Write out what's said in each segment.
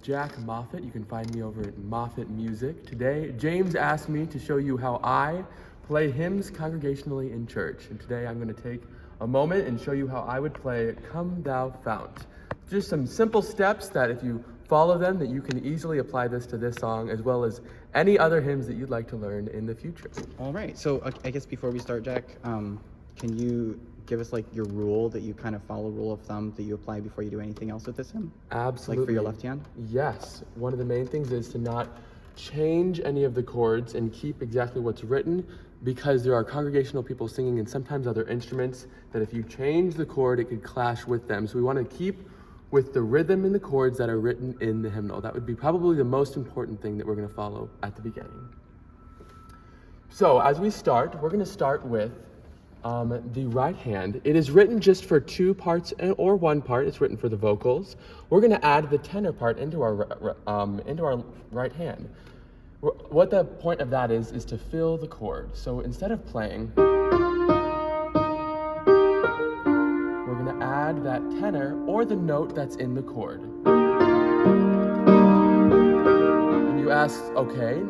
Jack Moffitt. You can find me over at Moffitt Music. Today, James asked me to show you how I play hymns congregationally in church. And today I'm going to take a moment and show you how I would play Come Thou Fount. Just some simple steps that if you follow them, that you can easily apply this to this song as well as any other hymns that you'd like to learn in the future. All right, so I guess before we start, Jack, can you give us like your rule that you kind of follow, rule of thumb that you apply before you do anything else with this hymn? Absolutely. Like for your left hand? Yes. One of the main things is to not change any of the chords and keep exactly what's written, because there are congregational people singing and sometimes other instruments that if you change the chord, it could clash with them. So we want to keep with the rhythm and the chords that are written in the hymnal. That would be probably the most important thing that we're going to follow at the beginning. So as we start, we're going to start with the right hand. It is written just for two parts or one part. It's written for the vocals. We're going to add the tenor part into our right hand. What the point of that is to fill the chord. So instead of playing, we're going to add that tenor or the note that's in the chord. And you ask, okay,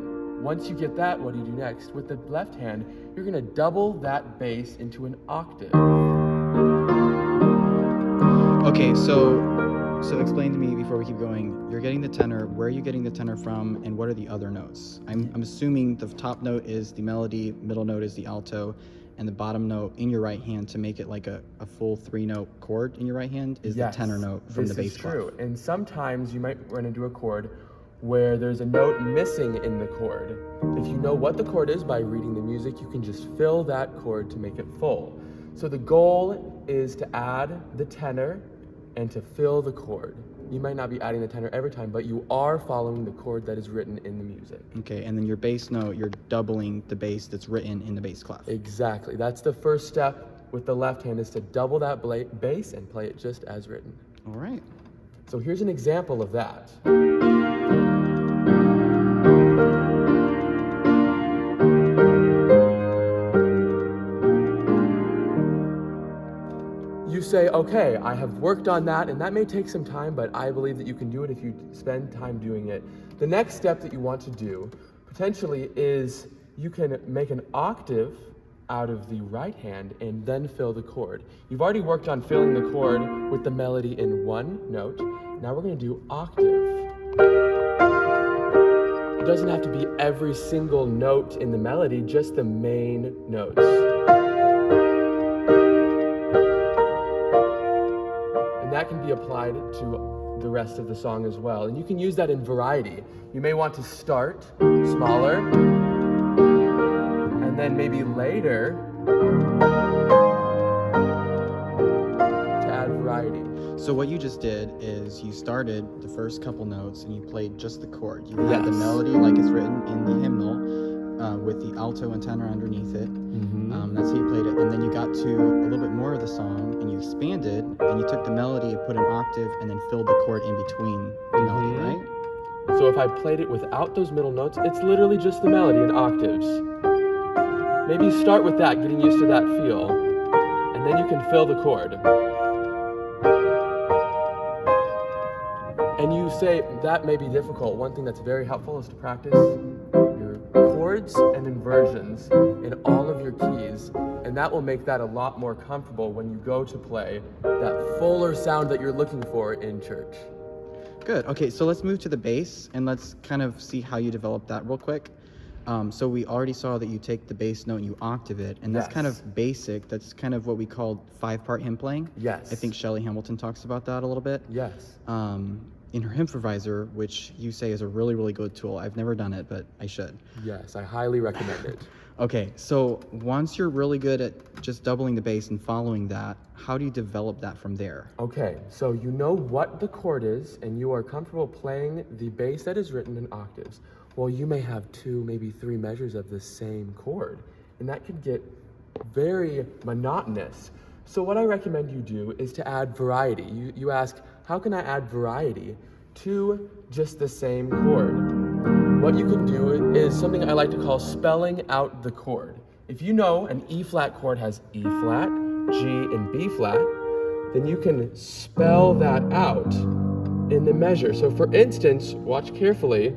once you get that, what do you do next? With the left hand, you're going to double that bass into an octave. Okay, so explain to me before we keep going. You're getting the tenor. Where are you getting the tenor from, and what are the other notes? I'm assuming the top note is the melody, middle note is the alto, and the bottom note in your right hand to make it like a full 3-note chord in your right hand is the tenor note from the bass clef. This is true. And sometimes you might run into a chord where there's a note missing in the chord. If you know what the chord is by reading the music, you can just fill that chord to make it full. So the goal is to add the tenor and to fill the chord. You might not be adding the tenor every time, but you are following the chord that is written in the music. Okay, and then your bass note, you're doubling the bass that's written in the bass clef. Exactly. That's the first step with the left hand, is to double that bass and play it just as written. All right. So here's an example of that. You say, okay, I have worked on that, and that may take some time, but I believe that you can do it if you spend time doing it. The next step that you want to do, potentially, is you can make an octave out of the right hand and then fill the chord. You've already worked on filling the chord with the melody in one note. Now we're going to do octave. It doesn't have to be every single note in the melody, just the main notes. And that can be applied to the rest of the song as well. And you can use that in variety. You may want to start smaller, and then maybe later to add variety. So what you just did is you started the first couple notes and you played just the chord. You had the melody like it's written in the hymnal with the alto and tenor underneath it. That's how you played it. And then you got to a little bit more of the song and you expanded and you took the melody, you put an octave, and then filled the chord in between the melody, right? So if I played it without those middle notes, it's literally just the melody in octaves. Maybe start with that, getting used to that feel, and then you can fill the chord. And you say that may be difficult. One thing that's very helpful is to practice your chords and inversions in all of your keys, and that will make that a lot more comfortable when you go to play that fuller sound that you're looking for in church. Good. Okay, so let's move to the bass and let's kind of see how you develop that real quick. So we already saw that you take the bass note and you octave it, and that's kind of basic. That's kind of what we call 5-part hymn playing. Yes. I think Shelley Hamilton talks about that a little bit. Yes. In her Hymnproviser, which you say is a really, really good tool. I've never done it, but I should. Yes, I highly recommend it. Okay, so once you're really good at just doubling the bass and following that, how do you develop that from there? Okay, so you know what the chord is, and you are comfortable playing the bass that is written in octaves. Well, you may have 2, maybe 3 measures of the same chord, and that could get very monotonous. So what I recommend you do is to add variety. You ask, how can I add variety to just the same chord? What you can do is something I like to call spelling out the chord. If you know an E-flat chord has E-flat, G, and B-flat, then you can spell that out in the measure. So for instance, watch carefully.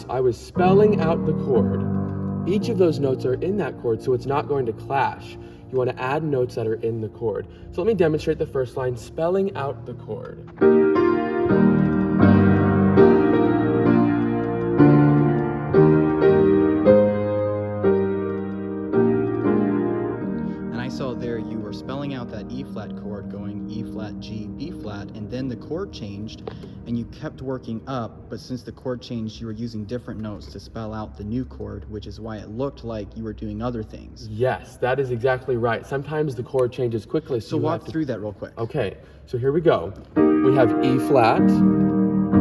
I was spelling out the chord. Each of those notes are in that chord, so it's not going to clash. You want to add notes that are in the chord. So let me demonstrate the first line, spelling out the chord. And I saw there you were spelling out that E flat chord going E flat, G, B flat, and then the chord changed and you kept working up, but since the chord changed, you were using different notes to spell out the new chord, which is why it looked like you were doing other things. Yes, that is exactly right. Sometimes the chord changes quickly. So walk through that real quick. Okay, so here we go. We have E flat, and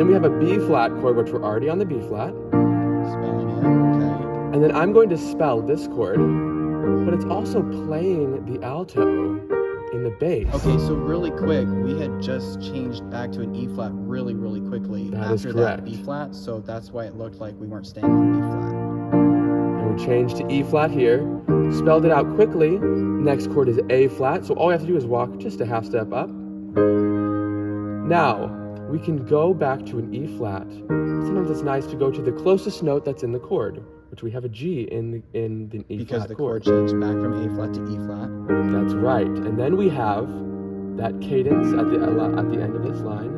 then we have a B flat chord, which we're already on the B flat. Spelling it, okay. And then I'm going to spell this chord, but it's also playing the alto in the bass. Okay, so really quick, we had just changed back to an E flat really, really quickly That after that B flat, so that's why it looked like we weren't staying on B flat. And we changed to E flat here, spelled it out quickly. Next chord is A flat, so all we have to do is walk just a half step up. Now, we can go back to an E flat. Sometimes it's nice to go to the closest note that's in the chord, which we have a G in the E flat because the chord changed back from A flat to E flat. That's right. And then we have that cadence at the end of this line,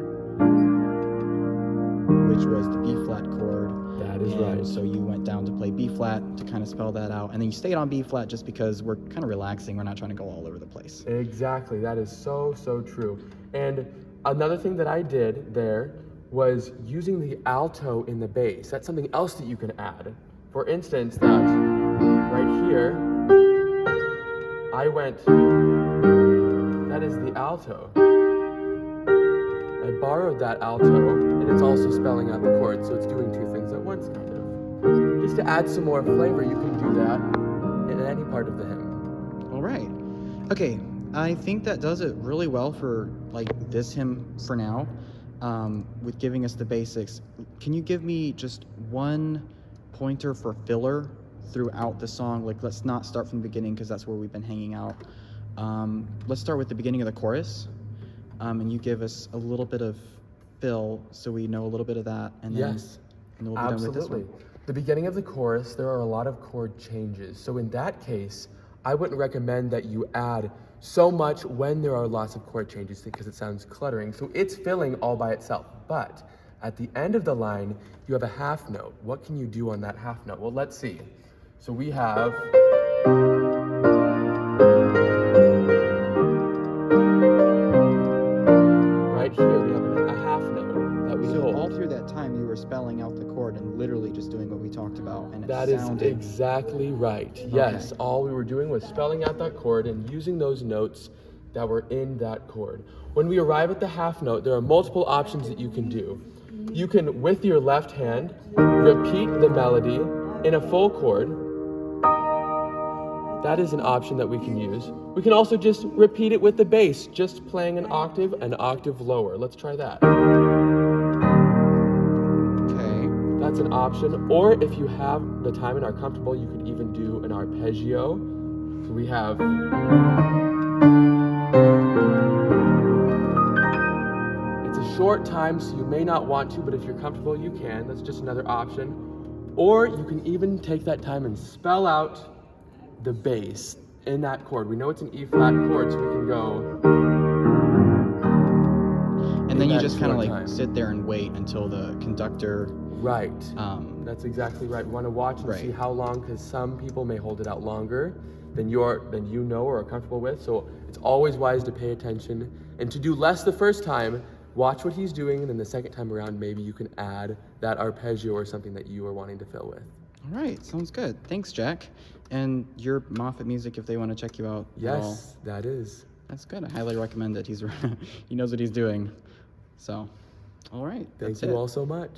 which was the B flat chord. That is right. So you went down to play B flat to kind of spell that out, and then you stayed on B flat just because we're kind of relaxing. We're not trying to go all over the place. Exactly. That is so true. And another thing that I did there was using the alto in the bass. That's something else that you can add. For instance, that right here, I went, that is the alto. I borrowed that alto, and it's also spelling out the chord, so it's doing two things at once, kind of. Just to add some more flavor, you can do that in any part of the hymn. All right. Okay, I think that does it really well for like this hymn for now, with giving us the basics. Can you give me just one pointer for filler throughout the song? Like, let's not start from the beginning because that's where we've been hanging out. Let's start with the beginning of the chorus, and you give us a little bit of fill so we know a little bit of that, and then, Yes, and then we'll be absolutely. done with this one. The beginning of the chorus, there are a lot of chord changes. So in that case, I wouldn't recommend that you add so much when there are lots of chord changes because it sounds cluttering. So it's filling all by itself. But at the end of the line, you have a half note. What can you do on that half note? Well, let's see. So we have right here, we have a half note that we So hold. all through that time, you were spelling out the chord and literally just doing what we talked about, and it That is sounded exactly right. Yes, Okay. all we were doing was spelling out that chord and using those notes that were in that chord. When we arrive at the half note, there are multiple options that you can do. You can, with your left hand, repeat the melody in a full chord. That is an option that we can use. We can also just repeat it with the bass, just playing an octave lower. Let's try that. okay. That's an option. Or if you have the time and are comfortable, you could even do an arpeggio. So we have. It's a short time, so you may not want to, but if you're comfortable, you can. That's just another option. Or you can even take that time and spell out the bass in that chord. We know it's an E flat chord, so we can go. And then you that just kind of short like time. sit there and wait until the conductor. Right. That's exactly right. We want to watch and Right. see how long, because some people may hold it out longer than you know or are comfortable with. So it's always wise to pay attention and to do less the first time. Watch what he's doing, and then the second time around, maybe you can add that arpeggio or something that you are wanting to fill with. All right, sounds good. Thanks, Jack. And your Moffitt music, if they want to check you out at all. Yes, that is. That's good. I highly recommend it. He knows what he's doing. So, all right, Thank that's you it. all so much.